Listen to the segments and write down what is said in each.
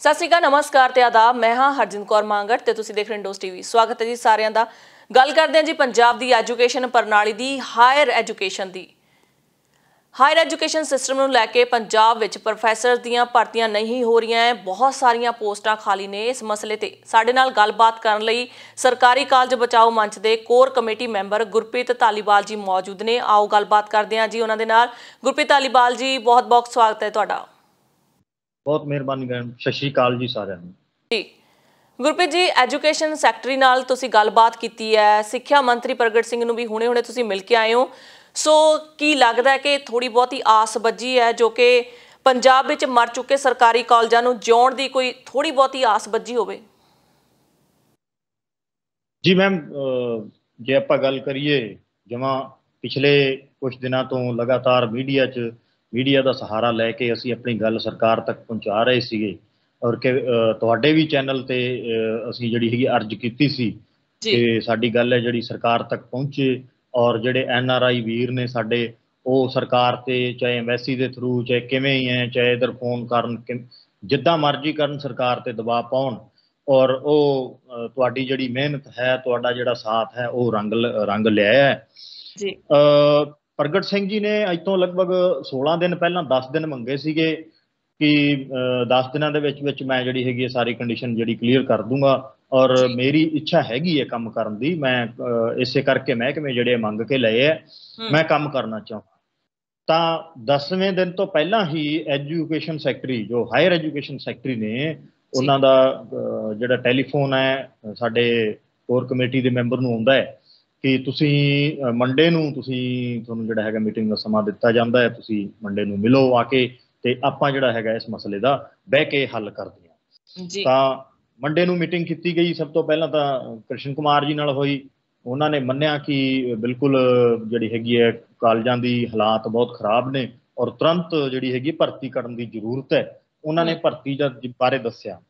ਸਤਿ ਸ਼੍ਰੀ ਅਕਾਲ, ਨਮਸਕਾਰ ਤੇ ਆਦਾਬ। ਮੈਂ ਹਾਂ ਹਰਜਿੰਦ ਕੌਰ ਮਾਂਗੜ ਤੇ ਤੁਸੀਂ ਦੇਖ ਰਹੇ ਹੋ ਇੰਡੋਜ਼ ਟੀਵੀ। ਸਵਾਗਤ ਹੈ ਜੀ ਸਾਰਿਆਂ ਦਾ। ਗੱਲ ਕਰਦੇ ਹਾਂ ਜੀ ਪੰਜਾਬ ਦੀ ਐਜੂਕੇਸ਼ਨ ਪ੍ਰਣਾਲੀ ਦੀ, ਹਾਇਰ ਐਜੂਕੇਸ਼ਨ ਸਿਸਟਮ ਨੂੰ ਲੈ ਕੇ ਪੰਜਾਬ ਵਿੱਚ ਪ੍ਰੋਫੈਸਰ ਦੀਆਂ ਭਰਤੀਆਂ ਨਹੀਂ ਹੋ ਰਹੀਆਂ, ਬਹੁਤ ਸਾਰੀਆਂ ਪੋਸਟਾਂ ਖਾਲੀ ਨੇ। ਇਸ ਮਸਲੇ ਤੇ ਸਾਡੇ ਨਾਲ ਗੱਲਬਾਤ ਕਰਨ ਲਈ ਸਰਕਾਰੀ ਕਾਲਜ ਬਚਾਓ ਮੰਚ ਦੇ core committee member Gurpreet Dhaliwal ji ਮੌਜੂਦ ਨੇ। ਆਓ ਗੱਲਬਾਤ ਕਰਦੇ ਹਾਂ ਜੀ ਉਹਨਾਂ ਦੇ ਨਾਲ। ਗੁਰਪ੍ਰੀਤ ਧਾਲੀਵਾਲ ਜੀ, ਬਹੁਤ ਬਹੁਤ ਸਵਾਗਤ ਹੈ ਤੁਹਾਡਾ। बहुत मेहरबानी मैडम, सत श्री अकाल जी सारिਆਂ ਨੂੰ। जी गुरप्रीत जी, एजुकेशन सैकटरी नाल तुसी गलबात कीती है, सिक्ख्या मंत्री प्रगट सिंह नूं भी हुणे तुसी मिल के आए हो। सो की लगदा है कि थोड़ी बहुती आस बजी है जो कि पंजाब विच मर चुके सरकारी कॉलेजां नूं जिउण दी कोई थोड़ी बहुती आस बजी होवे? जी मैम, जे आपां गल करिए जमां पिछले कुछ दिनों तो लगातार मीडिया का सहारा लैके असी अपनी गल सरकार तक पहुँचा रहे थे और कि तुहाडे भी चैनल ते असी जिहड़ी हैगी अर्ज कीती सी कि साडी गल है जिहड़ी सरकार तक पहुँचे और जिहड़े NRI वीर ने साडे वो सरकार ते चाहे एम्बैसी के थ्रू चाहे किवें ही है, चाहे इधर फोन करन जिद्दां मर्जी करन सरकार ते दबाव पाउण और वो तुहाडी जिहड़ी मेहनत है, तुहाडा जिहड़ा साथ है वो रंग लिआया है। प्रगट सिंह जी ने अज तो लगभग 16 दिन पहला 10 दिन मंगे सीगे कि 10 दिनों के मैं जिहड़ी हैगी सारी कंडीशन जिहड़ी क्लीयर कर दूंगा और मेरी इच्छा हैगी है काम करन दी। मैं इसे करके महकमे जिहड़े मंग के लए है, मैं काम करना चाहूँ। तो 10वें दिन तो पहला ही एजुकेशन सैकटरी जो हायर एजुकेशन सैकटरी ने उन्हां दा जिहड़ा टैलीफोन है साडे कोर कमेटी के मैंबर नूं आउंदा है कि तुसी मंडे नूं तुहानूं जिहड़ा हैगा मीटिंग का समा दिता जाता है, तुसी मंडे नूं मिलो आके ते आपां जिहड़ा हैगा इस मसले का बह के हल करदे हां। तां मंडे नूं मीटिंग की गई। सब तो पहलां तां कृष्ण कुमार जी नाल होई, उन्होंने मन्निया कि बिल्कुल जिहड़ी हैगी है कालजां दी हालात बहुत खराब ने और तुरंत जिहड़ी हैगी भर्ती करन दी जरूरत है। उन्होंने भर्ती बारे दस्सिया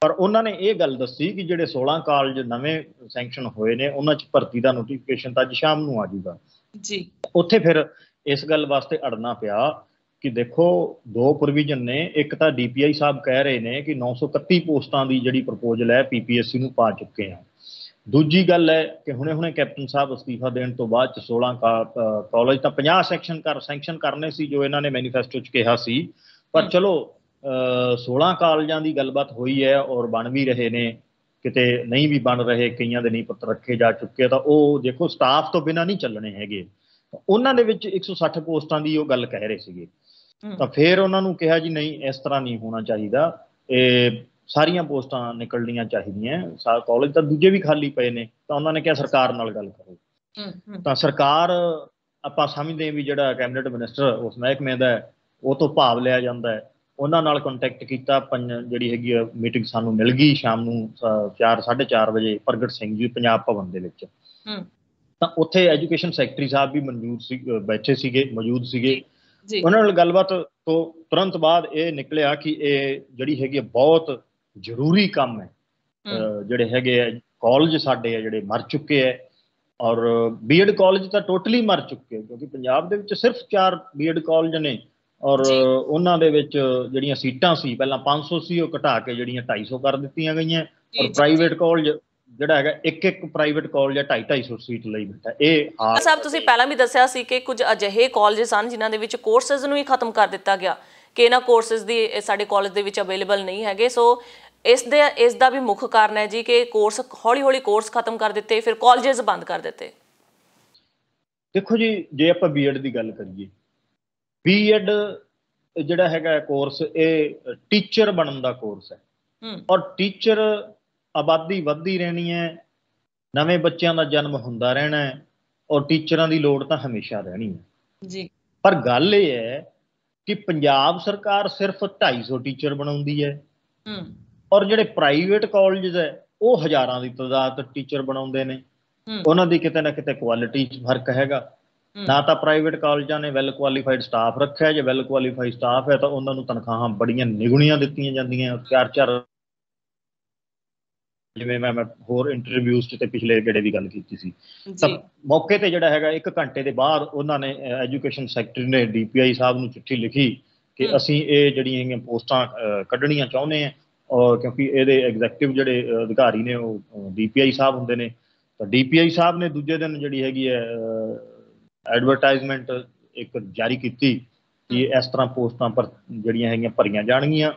पर उन्होंने ये गल दसी कि जिहड़े 16 कालज नवें सैंक्शन होए ने उन्हां च भर्ती का नोटिफिकेशन तो अज शाम नूं आ जाऊगा जी। उत्थे फिर इस गल वास्ते अड़ना पिया कि देखो दो प्रोविजन ने, एक तो DPI साहब कह रहे हैं कि 931 पोस्टां की जिहड़ी प्रपोजल है PPSC नूं पा चुके हैं। दूजी गल है कि हुणे कैप्टन साहब अस्तीफा देने तो बाद 16 कॉलेज तो 50 सैंक्शन करने सी जो इन्होंने मैनीफेस्टो च कहा सी, पर चलो 16 कालजां की गलबात हुई है और बन भी रहे ने, किते नहीं भी बन रहे, कईयां दे नहीं पत्र रखे जा चुके। तो वो देखो स्टाफ तो बिना नहीं चलने हैगे। उन्हां दे विच 160 पोस्टां की वो गल कह रहे थे। तो फिर उन्होंने कहा जी नहीं इस तरह नहीं होना चाहिए, सारिया पोस्टां निकलनियां चाहिए, कॉलेज तो दूजे भी खाली पे ने। तो उन्होंने कहा सरकार नाल गल करो। तो सरकार आपां समझते हैं भी जिहड़ा कैबिनेट मिनिस्टर उस महकमे दा वो तो भाव लिया जाता है। उन्होंने नाल कॉन्टैक्ट किया, जिहड़ी हैगी मीटिंग सानूं मिल गई शाम नूं 4 साढ़े 4 बजे प्रगट सिंह जी पंजाब भवन दे विच। तां उत्थे एजुकेशन सैकटरी साहब भी बैठे सीगे, मौजूद सीगे। उन्होंने नाल गलबात तो तुरंत बाद ये निकलिया कि ये जिहड़ी हैगी बहुत जरूरी काम है। जिहड़े हैगे कॉलेज साडे है जिहड़े मर चुके हैं और BEd कॉलेज तो टोटली मर चुके हैं क्योंकि पंजाब दे विच सिर्फ 4 BEd कॉलेज ने और उन्हां दे विच जिहड़ियां सीटां सी पहलां 500 सी वो घटा के जिहड़ियां 250 कर दित्तियां गईयां और प्राइवेट कॉलेज जिहड़ा हैगा एक प्राइवेट कॉलेज है 250 सीट लई बैठा। ये साहब तुसीं पहलां भी दस्सिया सी कि कुछ अजिहे कॉलेज सन जिन्हां दे विच कोर्सेज नूं ही खत्म कर दित्ता गया कि इन्हां कोर्सेज दी साडे कॉलेज दे विच अवेलेबल नहीं हैगे। सो इस दा भी मुख कारण है जी कि कोर्स हौली हौली कोर्स खत्म कर दिते, फिर कॉलेजेस बंद कर दिते। देखो जी, जे आपां BEd की गल करिए, BEd जिहड़ा हैगा कोर्स ये टीचर बनने का कोर्स है और टीचर आबादी वधदी रहनी है, नवें बच्चों का जन्म हुंदा रहना है और टीचरां की लोड़ तो हमेशा रहनी है जी। पर गल ये है कि पंजाब सरकार सिर्फ 250 टीचर बनाउंदी है और जिहड़े प्राइवेट कॉलेज है वो हज़ारां की तादाद टीचर बनाउंदे ने। उन्हां दी किते ना किते क्वालिटी च फर्क हैगा। ना तो प्राइवेट कॉलेजां ने वैल क्वालीफाइड स्टाफ रखा है, जो वैल क्वालीफाइड स्टाफ है तो उन्होंने तनख्वाहां बड़ियां निगुणियां दित्तियां जांदियां, 4-4 जिवें मैं होर इंटरव्यूज़ च पिछले गेड़े की गल की सी। तो मौके पर जिहड़ा हैगा 1 घंटे के बाद उन्होंने एजुकेशन सैकटरी ने DPI साहब नूं चिट्ठी लिखी कि असीं ये जिहड़ियां पोस्टां कढणियां चाहुंदे हैं क्योंकि ये एग्जैक्टिव जोड़े अधिकारी ने DPI साहब होंगे ने, तो DPI साहब ने दूजे दिन जी हैगी है एडवरटाइजमेंट एक जारी की कि इस तरह पोस्टां पर जड़ियां है भरियां जाणगियां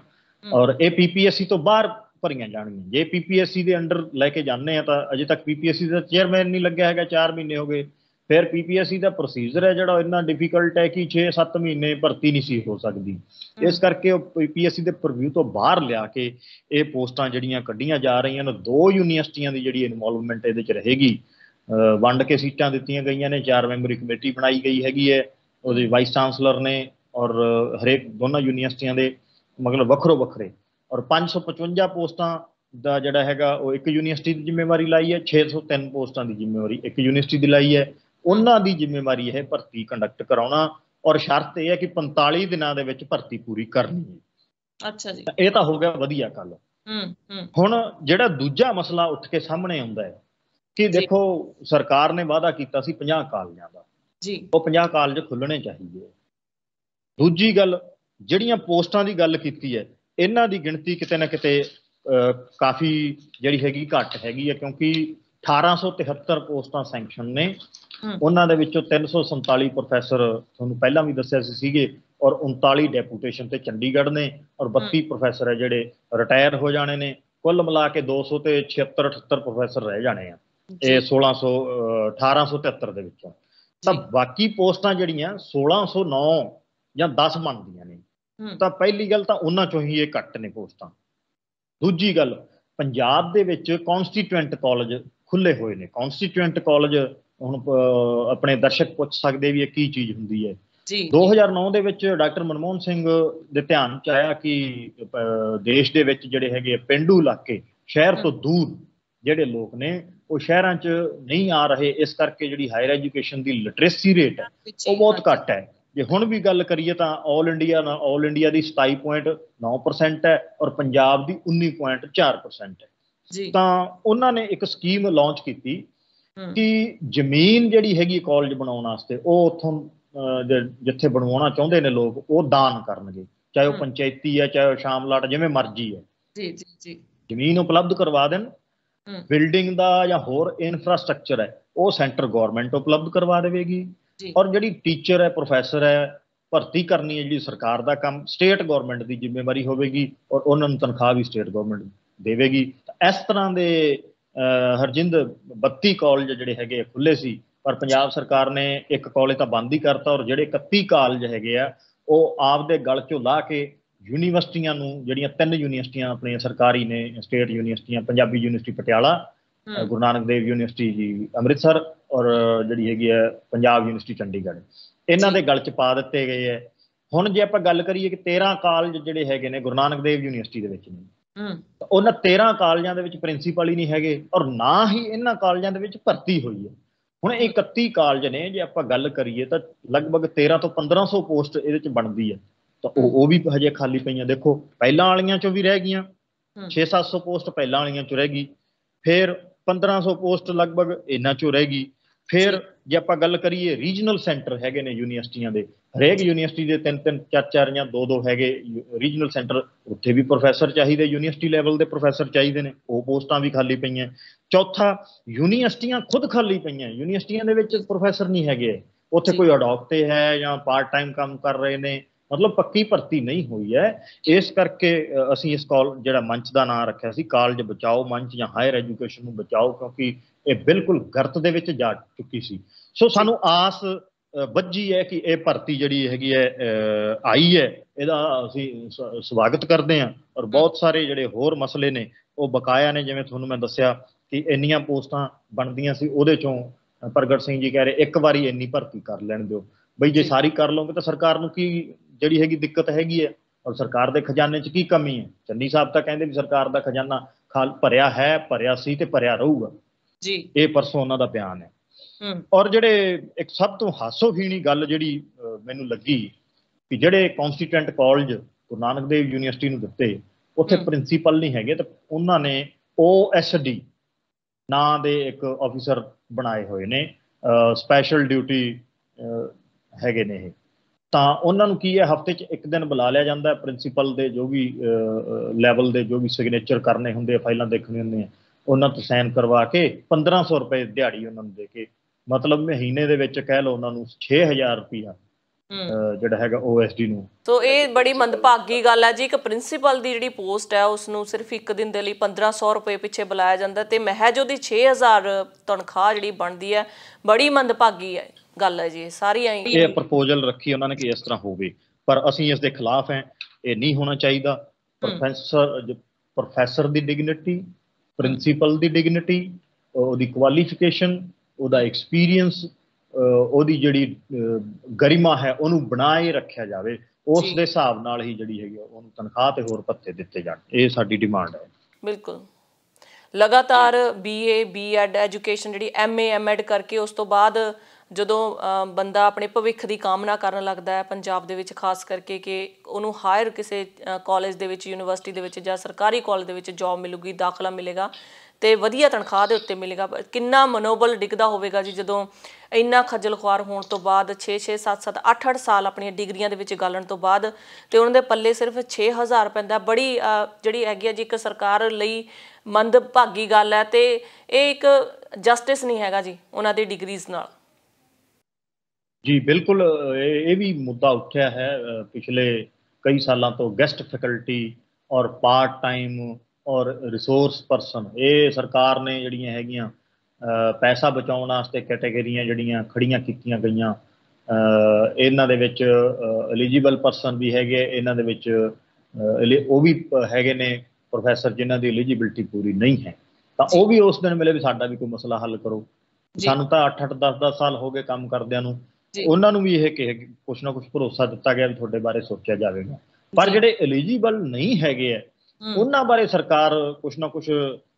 और ये PPSC तो बाहर भरियां जाणगियां। जे PPSC के अंडर लैके जाने तो अजे तक PPSC का चेयरमैन नहीं लग्या है, 4 महीने हो गए। फिर PPSC का प्रोसीजर है जो इन्ना डिफिकल्ट है कि 6-7 महीने भर्ती नहीं सी हो सकती, इस करके PPSC के परव्यू तो बाहर लिया के ये पोस्टां जड़ियां कढ़ियां जा रही हैं। 2 यूनीवर्सिटियां की जी इनवॉल्वमेंट ये रहेगी, वंड के सीटां दित्तियां गई ने, 4 मैंबरी कमेटी बनाई गई हैगी है, वो वाइस चांसलर ने और हरेक दोनों यूनीवर्सिटियां के मतलब वक्रो वक्रे, और 555 पोस्टां का जोड़ा है वो एक यूनीवर्सिटी की जिम्मेवारी लाई है, 603 पोस्टां की जिम्मेवारी एक यूनीवर्सिटी की लाई है। उन्होंने जिम्मेवारी है भर्ती कंडक्ट कराना और शर्त यह है कि 45 दिनों के भर्ती पूरी करनी है। अच्छा जी, ये तो हो गया वधिया गल। हुण जिहड़ा दूजा मसला उठ के सामने आउंदा है कि देखो सरकार ने वादा किया 50 कालजां दा, वो 50 कालज खुलने चाहिए। दूजी गल जिहड़ियां पोस्टां की गल की है, इन्हां दी गिणती किते ना किते काफ़ी जिहड़ी हैगी घट हैगी है, क्योंकि 1873 पोस्टां सैंक्शन ने, उन्हां दे विचों 347 प्रोफैसर तुहानूं पहलां भी दस्सिया सीगे और 39 डेपूटेशन ते चंडीगढ़ ने और 32 प्रोफैसर है जिहड़े रिटायर हो जाने ने। कुल मिला के 276-78 प्रोफैसर रह जाने हैं ये 1873 दे विचों। तां बाकी पोस्टां जिहड़ियां 1609 ਜਾਂ 10 ਬਣਦੀਆਂ ਨੇ, ਤਾਂ ਪਹਿਲੀ ਗੱਲ ਤਾਂ ਉਹਨਾਂ ਚੋਂ ਹੀ ਇਹ ਘੱਟ ਨੇ पोस्टां। दूजी गल पंजाब दे विच कॉन्स्टीट्यूएंट कॉलेज खुले हुए ने। कॉन्स्टीट्यूएंट कॉलेज हुण अपने दर्शक पुछ सकते भी की चीज़ हुंदी है। 2009 दे विच डॉक्टर मनमोहन सिंह दे ध्यान च आया कि देश दे विच जिहड़े हैगे पेंडू इलाके शहर तो दूर जिहड़े लोग ने वो शहरां च नहीं आ रहे, इस करके जिहड़ी हायर एजुकेशन की लिटरेसी रेट है वो बहुत घट है। जे हुण भी गल करिए तो ऑल इंडिया की 27.9% है और पंजाब की 19.4% है। तो उन्होंने एक स्कीम लॉन्च की कि जमीन जिहड़ी हैगी कॉलेज बनाउण वास्ते वो उत्थों जिथे बनवाना चाहुंदे ने लोग वो दान करनगे, चाहे वो पंचायती है चाहे वो शामलाट जिवें मर्जी है, जमीन उपलब्ध करवा देन। बिल्डिंग का या होर इंफ्रास्ट्रक्चर है वो सेंटर गौरमेंट उपलब्ध करवा देगी और जिहड़ी टीचर है प्रोफैसर है भर्ती करनी है जी सरकार का काम, स्टेट गौरमेंट की जिम्मेवारी होगी और उन्होंने तनख्वाह भी स्टेट गौरमेंट देगी। इस तरह के हरजिंद 32 कॉलेज जिहड़े हैगे खुले सी, पर पंजाब सरकार ने एक कॉलेज तो बंद ही करता और जिहड़े 31 कॉलेज हैगे आ वो आपदे गल चों ला के यूनीवर्सिटियां नूं, जिहड़ियां 3 यूनीवर्सिटियां अपनी सरकारी ने, state यूनीवर्सिटियां Punjabi university Patiala, Guru Nanak Dev university जी अमृतसर और जिहड़ी हैगी है पंजाब यूनीवर्सिटी चंडीगढ़, इन्हां दे गल च पा दित्ते गए है। हुण जे आपां गल करिए कि 13 कॉलेज जिहड़े हैगे ने गुरु नानक देव यूनीवर्सिटी दे विच ने, उन्हां 13 कॉलेजां दे विच प्रिंसीपल ही नहीं हैगे और ना ही इन्हां कॉलेजां दे विच भर्ती हुई है। हुण 31 कॉलेज ने, जे आपां गल करिए तो लगभग 13 तो 1500 पोस्ट इहदे च बनदी है, तो वो भी हजे खाली पईयां। देखो पहलां वालियां चों भी रह गईयां, 600-700 पोस्ट पहलां वालियां चों रह गई, फिर 1500 पोस्ट लगभग इन्हां चों रह गई। फिर जे आपां गल करिए रीजनल सेंटर हैगे ने यूनीवर्सिटियां दे, हरेक यूनीवर्सिटी दे 3-3 4-4 ਜਾਂ 2-2 हैगे रीजनल सेंटर, उत्थे भी प्रोफैसर चाहिए, यूनीवर्सिटी लैवल के प्रोफैसर चाहिए ने, वो पोस्टां भी खाली पईयां। चौथा यूनीवर्सिटियां खुद खाली पईयां, यूनीवर्सिटियां दे विच प्रोफैसर नहीं हैगे, उत्थे कोई अडॉप्टे है या पार्ट टाइम काम कर रहे ने, मतलब पक्की भर्ती नहीं हुई है। इस करके असीं इस जिहड़ा मंच का नाम रखिया सी कॉलेज बचाओ मंच या हायर एजुकेशन नूं बचाओ, क्योंकि ये बिल्कुल गर्त दे विच जा चुकी सी। सो सानू आस वज्जी है कि यह भर्ती जिहड़ी हैगी है आई है, इहदा असीं स्वागत करते हैं और बहुत सारे जिहड़े होर मसले ने वो बकाया ने, जिवें तुहानूं मैं दस्सिया कि इन्नियां पोस्टां बनदियां सी, उहदे चों प्रगट सिंह जी कह रहे एक बारी इन्नी भर्ती कर लैण दिओ बई, जे सारी कर लोगे तो सरकार नूं की जिहड़ी हैगी दिक्कत हैगी है और सरकार के खजाने च की कमी है। चन्नी साहब तो कहते भी सरकार का खजाना भरिया है, भरिया सी ते भरिया रहूगा, ये परसों उन्हां दा बयान है। और जिहड़े एक सब तो हासोहीणी गल जिहड़ी मैनूं लगी कि जिहड़े कॉन्स्टीट्यूएंट कॉलेज गुरु नानक देव यूनीवर्सिटी नूं दित्ते उत्थे प्रिंसीपल नहीं हैगे, तो उन्होंने OSD नां दे एक ऑफिसर बनाए हुए ने, स्पैशल ड्यूटी हैगे ने। ਤਾਂ ਉਹਨਾਂ ਨੂੰ ਕੀ ਹੈ, ਹਫ਼ਤੇ 'ਚ ਇੱਕ ਦਿਨ ਬੁਲਾ ਲਿਆ ਜਾਂਦਾ ਹੈ। ਪ੍ਰਿੰਸੀਪਲ ਦੇ ਜੋ ਵੀ ਲੈਵਲ ਦੇ ਜੋ ਵੀ ਸਿਗਨੇਚਰ ਕਰਨੇ ਹੁੰਦੇ ਆ, ਫਾਈਲਾਂ ਦੇਖਣੀਆਂ ਹੁੰਦੀਆਂ, ਉਹਨਾਂ ਤੋਂ ਸਾਈਨ ਕਰਵਾ ਕੇ 1500 ਰੁਪਏ ਦਿਹਾੜੀ ਉਹਨਾਂ ਨੂੰ ਦੇ ਕੇ, ਮਤਲਬ ਮਹੀਨੇ ਦੇ ਵਿੱਚ ਕਹਿ ਲਓ ਉਹਨਾਂ ਨੂੰ 6000 ਰੁਪਇਆ ਜਿਹੜਾ ਹੈਗਾ OSD ਨੂੰ। ਸੋ ਇਹ ਬੜੀ ਮੰਦਭਾਗੀ ਗੱਲ ਹੈ ਜੀ, ਇੱਕ ਪ੍ਰਿੰਸੀਪਲ ਦੀ ਜਿਹੜੀ ਪੋਸਟ ਹੈ ਉਸ ਨੂੰ ਸਿਰਫ ਇੱਕ ਦਿਨ ਦੇ ਲਈ 1500 ਰੁਪਏ ਪਿੱਛੇ ਬੁਲਾਇਆ ਜਾਂਦਾ ਤੇ ਮਹਿਜ ਉਹਦੀ 6000 ਤਨਖਾਹ ਜਿਹੜੀ ਬਣਦੀ ਹੈ। ਬੜੀ ਮੰਦਭਾਗੀ ਹੈ ਗੱਲ ਹੈ ਜੀ। ਸਾਰੀਆਂ ਇਹ ਪ੍ਰਪੋਜ਼ਲ ਰੱਖੀ ਉਹਨਾਂ ਨੇ ਕਿ ਇਸ ਤਰ੍ਹਾਂ ਹੋਵੇ, ਪਰ ਅਸੀਂ ਇਸ ਦੇ ਖਿਲਾਫ ਹੈ। ਇਹ ਨਹੀਂ ਹੋਣਾ ਚਾਹੀਦਾ। ਪ੍ਰੋਫੈਸਰ ਦੀ ਡਿਗਨਿਟੀ, ਪ੍ਰਿੰਸੀਪਲ ਦੀ ਡਿਗਨਿਟੀ, ਉਹਦੀ ਕੁਆਲੀਫਿਕੇਸ਼ਨ, ਉਹਦਾ ਐਕਸਪੀਰੀਅੰਸ, ਉਹਦੀ ਜਿਹੜੀ ਗਰਿਮਾ ਹੈ ਉਹਨੂੰ ਬਣਾਏ ਰੱਖਿਆ ਜਾਵੇ। ਉਸ ਦੇ ਹਿਸਾਬ ਨਾਲ ਹੀ ਜਿਹੜੀ ਹੈਗੀ ਉਹਨੂੰ ਤਨਖਾਹ ਤੇ ਹੋਰ ਭੱਤੇ ਦਿੱਤੇ ਜਾਣ। ਇਹ ਸਾਡੀ ਡਿਮਾਂਡ ਹੈ। ਬਿਲਕੁਲ। ਲਗਾਤਾਰ BA B.Ed ਐਜੂਕੇਸ਼ਨ ਜਿਹੜੀ MA M.Ed ਕਰਕੇ ਉਸ ਤੋਂ ਬਾਅਦ ਜਦੋਂ ਬੰਦਾ ਆਪਣੇ ਭਵਿੱਖ ਦੀ ਕਾਮਨਾ ਕਰਨ ਲੱਗਦਾ ਹੈ ਪੰਜਾਬ ਦੇ ਵਿੱਚ, ਖਾਸ ਕਰਕੇ ਕਿ ਉਹਨੂੰ ਹਾਇਰ ਕਿਸੇ ਕਾਲਜ ਦੇ ਵਿੱਚ, ਯੂਨੀਵਰਸਿਟੀ ਦੇ ਵਿੱਚ ਜਾਂ ਸਰਕਾਰੀ ਕਾਲਜ ਦੇ ਵਿੱਚ ਜੌਬ ਮਿਲੂਗੀ, ਦਾਖਲਾ ਮਿਲੇਗਾ ਤੇ ਵਧੀਆ ਤਨਖਾਹ ਦੇ ਉੱਤੇ ਮਿਲੇਗਾ। ਕਿੰਨਾ ਮਨੋਬਲ ਡਿੱਗਦਾ ਹੋਵੇਗਾ ਜੀ ਜਦੋਂ ਇੰਨਾ ਖੱਜਲ ਖੁਆਰ ਹੋਣ ਤੋਂ ਬਾਅਦ 6-6 7-7 8-8 ਸਾਲ ਆਪਣੀਆਂ ਡਿਗਰੀਆਂ ਦੇ ਵਿੱਚ ਗਾਲਣ ਤੋਂ ਬਾਅਦ ਤੇ ਉਹਨਾਂ ਦੇ ਪੱਲੇ ਸਿਰਫ 6000 ਪੈਂਦਾ। ਬੜੀ ਜਿਹੜੀ ਹੈਗੀ ਆ ਜੀ ਇੱਕ ਸਰਕਾਰ ਲਈ ਮੰਦਭਾਗੀ ਗੱਲ ਹੈ ਤੇ ਇਹ ਇੱਕ ਜਸਟਿਸ ਨਹੀਂ ਹੈਗਾ ਜੀ ਉਹਨਾਂ ਦੀ ਡਿਗਰੀਜ਼ ਨਾਲ। ਜੀ ਬਿਲਕੁਲ, ਇਹ ਵੀ ਮੁੱਦਾ ਉੱਠਿਆ ਹੈ ਪਿਛਲੇ ਕਈ ਸਾਲਾਂ ਤੋਂ। ਗੈਸਟ ਫੈਕਲਟੀ ਔਰ ਪਾਰਟ ਟਾਈਮ ਔਰ ਰਿਸੋਰਸ ਪਰਸਨ, ਇਹ ਸਰਕਾਰ ਨੇ ਜਿਹੜੀਆਂ ਹੈਗੀਆਂ ਪੈਸਾ ਬਚਾਉਣ ਵਾਸਤੇ ਕੈਟੇਗਰੀਆਂ ਜਿਹੜੀਆਂ ਖੜੀਆਂ ਕੀਤੀਆਂ ਗਈਆਂ। ਇਹਨਾਂ ਦੇ ਵਿੱਚ ਐਲੀਜੀਬਲ ਪਰਸਨ ਵੀ ਹੈਗੇ, ਇਹਨਾਂ ਦੇ ਵਿੱਚ ਉਹ ਵੀ ਹੈਗੇ ਨੇ ਪ੍ਰੋਫੈਸਰ ਜਿਨ੍ਹਾਂ ਦੀ ਐਲੀਜੀਬਿਲਟੀ ਪੂਰੀ ਨਹੀਂ ਹੈ। ਤਾਂ ਉਹ ਵੀ ਉਸ ਦਿਨ ਮਿਲੇ ਵੀ ਸਾਡਾ ਵੀ ਕੋਈ ਮਸਲਾ ਹੱਲ ਕਰੋ। ਸਾਨੂੰ ਤਾਂ 8-8 10-10 ਸਾਲ ਹੋ ਗਏ ਕੰਮ ਕਰਦਿਆਂ ਨੂੰ। ਉਹਨਾਂ ਨੂੰ ਵੀ ਇਹ ਕੁਛ ਨਾ ਕੁਛ ਭਰੋਸਾ ਦਿੱਤਾ ਗਿਆ ਵੀ ਤੁਹਾਡੇ ਬਾਰੇ ਸੋਚਿਆ ਜਾਵੇਗਾ। ਪਰ ਜਿਹੜੇ ਐਲੀਜੀਬਲ ਨਹੀਂ ਹੈਗੇ ਆ ਉਹਨਾਂ ਬਾਰੇ ਸਰਕਾਰ ਕੁਛ ਨਾ ਕੁਛ,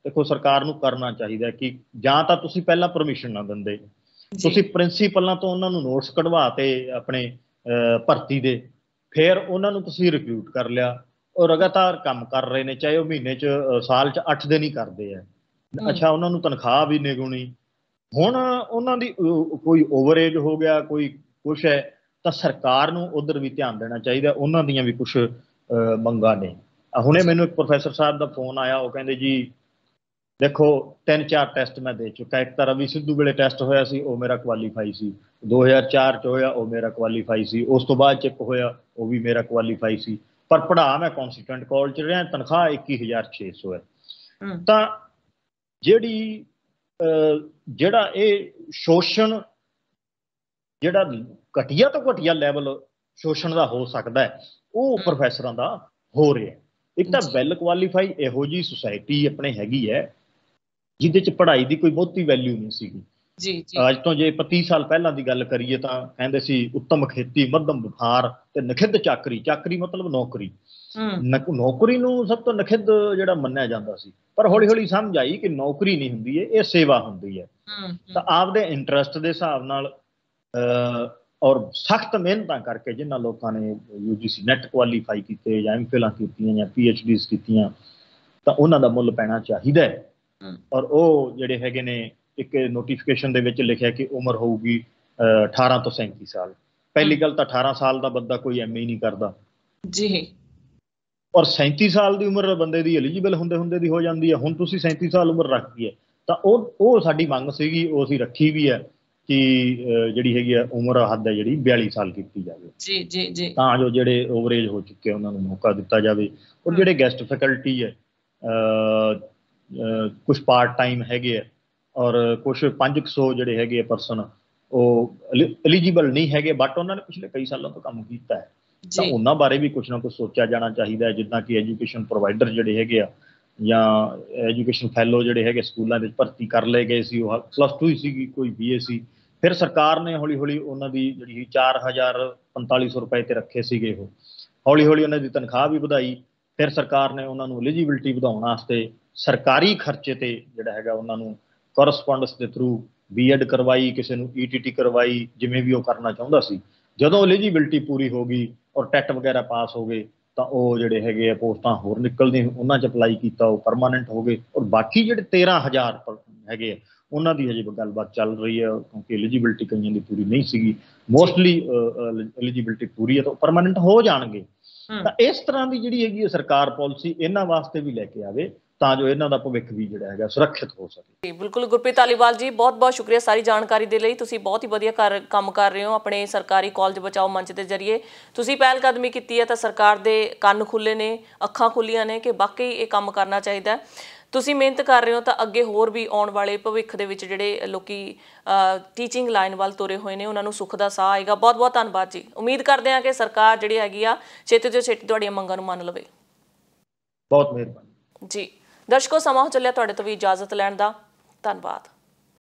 ਦੇਖੋ ਸਰਕਾਰ ਨੂੰ ਕਰਨਾ ਚਾਹੀਦਾ ਕਿ ਜਾਂ ਤਾਂ ਤੁਸੀਂ ਪਹਿਲਾਂ ਪਰਮਿਸ਼ਨ ਨਾ ਦਿੰਦੇ, ਤੁਸੀਂ ਪ੍ਰਿੰਸੀਪਲਾਂ ਤੋਂ ਉਹਨਾਂ ਨੂੰ ਨੋਟਸ ਕਢਵਾ ਤੇ ਆਪਣੇ ਭਰਤੀ ਦੇ, ਫਿਰ ਉਹਨਾਂ ਨੂੰ ਤੁਸੀਂ ਰਿਕਰੂਟ ਕਰ ਲਿਆ। ਉਹ ਲਗਾਤਾਰ ਕੰਮ ਕਰ ਰਹੇ ਨੇ, ਚਾਹੇ ਉਹ ਮਹੀਨੇ 'ਚ ਸਾਲ 'ਚ 8 ਦਿਨ ਹੀ ਕਰਦੇ ਆ। ਅੱਛਾ, ਉਹਨਾਂ ਨੂੰ ਤਨਖਾਹ ਵੀ ਨਿਗੁਣੀ। ਹੁਣ ਉਹਨਾਂ ਦੀ ਕੋਈ ਓਵਰਏਜ ਹੋ ਗਿਆ, ਕੋਈ ਕੁਛ ਹੈ, ਤਾਂ ਸਰਕਾਰ ਨੂੰ ਉਧਰ ਵੀ ਧਿਆਨ ਦੇਣਾ ਚਾਹੀਦਾ। ਉਹਨਾਂ ਦੀਆਂ ਵੀ ਕੁਛ ਮੰਗਾਂ ਨੇ। ਹੁਣੇ ਮੈਨੂੰ ਇੱਕ ਪ੍ਰੋਫੈਸਰ ਸਾਹਿਬ ਦਾ ਫੋਨ ਆਇਆ, ਉਹ ਕਹਿੰਦੇ ਜੀ ਦੇਖੋ 3-4 ਟੈਸਟ ਮੈਂ ਦੇ ਚੁੱਕਾ। ਇੱਕ ਤਾਂ ਰਵੀ ਸਿੱਧੂ ਵੇਲੇ ਟੈਸਟ ਹੋਇਆ ਸੀ, ਉਹ ਮੇਰਾ ਕੁਆਲੀਫਾਈ ਸੀ। 2004 'ਚ ਹੋਇਆ, ਉਹ ਮੇਰਾ ਕੁਆਲੀਫਾਈ ਸੀ। ਉਸ ਤੋਂ ਬਾਅਦ 'ਚ ਇੱਕ ਹੋਇਆ, ਉਹ ਵੀ ਮੇਰਾ ਕੁਆਲੀਫਾਈ ਸੀ। ਪਰ ਪੜ੍ਹਾ ਮੈਂ ਕੌਂਸਟੀਟਿਊਂਟ ਕਾਲਜ 'ਚ ਰਿਹਾ, ਤਨਖਾਹ 21,600 ਹੈ। ਤਾਂ ਜਿਹੜਾ ਇਹ ਸ਼ੋਸ਼ਣ, ਜਿਹੜਾ ਘਟੀਆ ਤੋਂ ਘਟੀਆ ਲੈਵਲ ਸ਼ੋਸ਼ਣ ਦਾ ਹੋ ਸਕਦਾ ਹੈ, ਉਹ ਪ੍ਰੋਫੈਸਰਾਂ ਦਾ ਹੋ ਰਿਹਾ। ਇੱਕ ਤਾਂ ਵੈਲ ਕੁਆਲੀਫਾਈ ਇਹੋ ਜਿਹੀ ਸੁਸਾਇਟੀ ਆਪਣੇ ਹੈਗੀ ਹੈ ਜਿਹਦੇ 'ਚ ਪੜ੍ਹਾਈ ਦੀ ਕੋਈ ਬਹੁਤੀ ਵੈਲਿਊ ਨਹੀਂ ਸੀਗੀ। ਅੱਜ ਤੋਂ ਜੇ 25 ਸਾਲ ਪਹਿਲਾਂ ਦੀ ਗੱਲ ਕਰੀਏ ਤਾਂ ਕਹਿੰਦੇ ਸੀ ਉੱਤਮ ਖੇਤੀ, ਮੱਧਮ ਵਪਾਰ ਤੇ ਨਖਿੱਧ ਚਾਕਰੀ। ਚਾਕਰੀ ਮਤਲਬ ਨੌਕਰੀ। ਨੌਕਰੀ ਨੂੰ ਸਭ ਤੋਂ ਨਖਿੱਧ ਜਿਹੜਾ ਮੰਨਿਆ ਜਾਂਦਾ ਸੀ। ਪਰ ਹੌਲੀ ਹੌਲੀ ਸਮਝ ਆਈ ਕਿ ਨੌਕਰੀ ਨਹੀਂ ਹੁੰਦੀ ਹੈ, ਇਹ ਸੇਵਾ ਹੁੰਦੀ ਹੈ। ਤਾਂ ਆਪਦੇ ਇੰਟਰਸਟ ਦੇ ਹਿਸਾਬ ਨਾਲ ਔਰ ਸਖਤ ਮਿਹਨਤਾਂ ਕਰਕੇ ਜਿਨ੍ਹਾਂ ਲੋਕਾਂ ਨੇ UGC ਨੈਟ ਕੁਆਲੀਫਾਈ ਕੀਤੇ ਜਾਂ MPhilਾਂ ਕੀਤੀਆਂ ਜਾਂ PhDs ਕੀਤੀਆਂ, ਤਾਂ ਉਹਨਾਂ ਦਾ ਮੁੱਲ ਪੈਣਾ ਚਾਹੀਦਾ ਹੈ। ਔਰ ਉਹ ਜਿਹੜੇ ਹੈਗੇ ਨੇ, ਇੱਕ ਨੋਟੀਫਿਕੇਸ਼ਨ ਦੇ ਵਿੱਚ ਲਿਖਿਆ ਕਿ ਉਮਰ ਹੋਊਗੀ 18 ਤੋਂ 37 ਸਾਲ। ਪਹਿਲੀ ਗੱਲ ਤਾਂ 18 ਸਾਲ ਦਾ ਬੰਦਾ ਕੋਈ MA ਨਹੀਂ ਕਰਦਾ ਜੀ, ਔਰ 37 ਸਾਲ ਦੀ ਉਮਰ ਬੰਦੇ ਦੀ ਐਲੀਜੀਬਲ ਹੁੰਦੇ ਦੀ ਹੋ ਜਾਂਦੀ ਹੈ। ਹੁਣ ਤੁਸੀਂ 37 ਸਾਲ ਉਮਰ ਰੱਖੀ ਹੈ, ਤਾਂ ਉਹ ਸਾਡੀ ਮੰਗ ਸੀਗੀ, ਉਹ ਅਸੀਂ ਰੱਖੀ ਵੀ ਹੈ ਕਿ ਜਿਹੜੀ ਹੈਗੀ ਆ ਉਮਰ ਹੱਦ ਹੈ ਜਿਹੜੀ 42 ਸਾਲ ਕੀਤੀ ਜਾਵੇ, ਤਾਂ ਜੋ ਜਿਹੜੇ ਓਵਰਏਜ ਹੋ ਚੁੱਕੇ ਉਹਨਾਂ ਨੂੰ ਮੌਕਾ ਦਿੱਤਾ ਜਾਵੇ। ਔਰ ਜਿਹੜੇ ਗੈਸਟ ਫੈਕਲਟੀ ਹੈ, ਕੁਛ ਪਾਰਟ ਟਾਈਮ ਹੈਗੇ ਆ ਔਰ ਕੁਛ 500 ਜਿਹੜੇ ਹੈਗੇ ਆ ਪਰਸਨ, ਉਹ ਐਲੀਜੀਬਲ ਨਹੀਂ ਹੈਗੇ, ਬਟ ਉਹਨਾਂ ਨੇ ਪਿਛਲੇ ਕਈ ਸਾਲਾਂ ਤੋਂ ਕੰਮ ਕੀਤਾ ਹੈ। ਤਾਂ ਉਹਨਾਂ ਬਾਰੇ ਵੀ ਕੁਛ ਨਾ ਕੁਛ ਸੋਚਿਆ ਜਾਣਾ ਚਾਹੀਦਾ ਹੈ। ਜਿੱਦਾਂ ਕਿ ਐਜੂਕੇਸ਼ਨ ਪ੍ਰੋਵਾਈਡਰ ਜਿਹੜੇ ਹੈਗੇ ਆ ਜਾਂ ਐਜੂਕੇਸ਼ਨ ਫੈਲੋ ਜਿਹੜੇ ਹੈਗੇ ਸਕੂਲਾਂ ਵਿੱਚ ਭਰਤੀ ਕਰ ਲਏ ਗਏ ਸੀ, ਉਹ +2 ਹੀ ਸੀਗੀ, ਕੋਈ BA ਸੀ। ਫਿਰ ਸਰਕਾਰ ਨੇ ਹੌਲੀ ਹੌਲੀ ਉਹਨਾਂ ਦੀ ਜਿਹੜੀ 4,4500 ਰੁਪਏ ਤੇ ਰੱਖੇ ਸੀਗੇ, ਉਹ ਹੌਲੀ ਹੌਲੀ ਉਹਨਾਂ ਦੀ ਤਨਖਾਹ ਵੀ ਵਧਾਈ। ਫਿਰ ਸਰਕਾਰ ਨੇ ਉਹਨਾਂ ਨੂੰ ਐਲੀਜੀਬਿਲਟੀ ਵਧਾਉਣ ਵਾਸਤੇ ਸਰਕਾਰੀ ਖਰਚੇ ਤੇ ਜਿਹੜਾ ਹੈਗਾ ਉਹਨਾਂ ਨੂੰ ਕੋਰਸਪੋਂਡੈਂਸ ਦੇ ਥਰੂ B.Ed ਕਰਵਾਈ, ਕਿਸੇ ਨੂੰ ETT ਕਰਵਾਈ, ਜਿਵੇਂ ਵੀ ਉਹ ਕਰਨਾ ਚਾਹੁੰਦਾ ਸੀ। ਜਦੋਂ ਐਲੀਜੀਬਿਲਟੀ ਪੂਰੀ ਹੋ ਗਈ ਔਰ ਟੈਟ ਵਗੈਰਾ ਪਾਸ ਹੋ ਗਏ, ਤਾਂ ਉਹ ਜਿਹੜੇ ਹੈਗੇ ਆ ਪੋਸਟਾਂ ਹੋਰ ਨਿਕਲਦੀਆਂ, ਉਹਨਾਂ 'ਚ ਅਪਲਾਈ ਕੀਤਾ, ਉਹ ਪਰਮਾਨੈਂਟ ਹੋ ਗਏ। ਔਰ ਬਾਕੀ ਜਿਹੜੇ 13,000 ਹੈਗੇ ਆ, ਉਹਨਾਂ ਦੀ ਹਜੇ ਗੱਲਬਾਤ ਚੱਲ ਰਹੀ ਹੈ, ਕਿਉਂਕਿ ਐਲੀਜੀਬਿਲਟੀ ਕਈਆਂ ਦੀ ਪੂਰੀ ਨਹੀਂ ਸੀਗੀ। ਮੋਸਟਲੀ ਐਲੀਜੀਬਿਲਟੀ ਪੂਰੀ ਹੈ ਤਾਂ ਪਰਮਾਨੈਂਟ ਹੋ ਜਾਣਗੇ। ਤਾਂ ਇਸ ਤਰ੍ਹਾਂ ਦੀ ਜਿਹੜੀ ਹੈਗੀ ਸਰਕਾਰ ਪਾਲਿਸੀ ਇਹਨਾਂ ਵਾਸਤੇ ਵੀ ਲੈ ਕੇ ਆਵੇ, ਤਾਂ ਜੋ ਇਹਨਾਂ ਦਾ ਭਵਿੱਖ ਵੀ ਜਿਹੜਾ ਹੈਗਾ ਸੁਰੱਖਿਅਤ ਹੋ ਸਕੇ। ਜੀ ਬਿਲਕੁਲ ਗੁਰਪ੍ਰੀਤ ਧਾਲੀਵਾਲ ਜੀ, ਬਹੁਤ ਬਹੁਤ ਸ਼ੁਕਰੀਆ ਸਾਰੀ ਜਾਣਕਾਰੀ ਦੇ ਲਈ। ਤੁਸੀਂ ਬਹੁਤ ਹੀ ਵਧੀਆ ਕੰਮ ਕਰ ਰਹੇ ਹੋ ਆਪਣੇ ਸਰਕਾਰੀ ਕਾਲਜ ਬਚਾਓ ਮੰਚ ਦੇ ਜ਼ਰੀਏ। ਤੁਸੀਂ ਪਹਿਲ ਕਦਮੀ ਕੀਤੀ ਹੈ ਤਾਂ ਸਰਕਾਰ ਦੇ ਕੰਨ ਖੁੱਲੇ ਨੇ, ਅੱਖਾਂ ਖੁੱਲੀਆਂ ਨੇ ਕਿ ਵਾਕਈ ਇਹ ਕੰਮ ਕਰਨਾ ਚਾਹੀਦਾ। ਤੁਸੀਂ ਮਿਹਨਤ ਕਰ ਰਹੇ ਹੋ ਤਾਂ ਅੱਗੇ ਹੋਰ ਵੀ ਆਉਣ ਵਾਲੇ ਭਵਿੱਖ ਦੇ ਵਿੱਚ ਜਿਹੜੇ ਲੋਕੀ ਟੀਚਿੰਗ ਲਾਈਨ ਵੱਲ ਤੁਰੇ ਹੋਏ ਨੇ ਉਹਨਾਂ ਨੂੰ ਸੁੱਖ ਦਾ ਸਾਹ ਆਏਗਾ। ਬਹੁਤ ਬਹੁਤ ਧੰਨਵਾਦ ਜੀ। ਉਮੀਦ ਕਰਦੇ ਹਾਂ ਕਿ ਸਰਕਾਰ ਜਿਹੜੀ ਹੈਗੀ ਆ ਛੇਤੀ ਤੋਂ ਛੇਤੀ ਤੁਹਾਡੀਆਂ ਮੰਗਾਂ ਨੂੰ ਮੰਨ ਲਵੇ। ਬਹੁਤ ਮਿਹਰਬਾਨੀ ਜੀ। ਦਰਸ਼ਕੋ, ਸਮਾਂ ਹੋ ਚੱਲਿਆ ਤੁਹਾਡੇ ਤੋਂ ਵੀ ਇਜਾਜ਼ਤ ਲੈਣ ਦਾ। ਧੰਨਵਾਦ।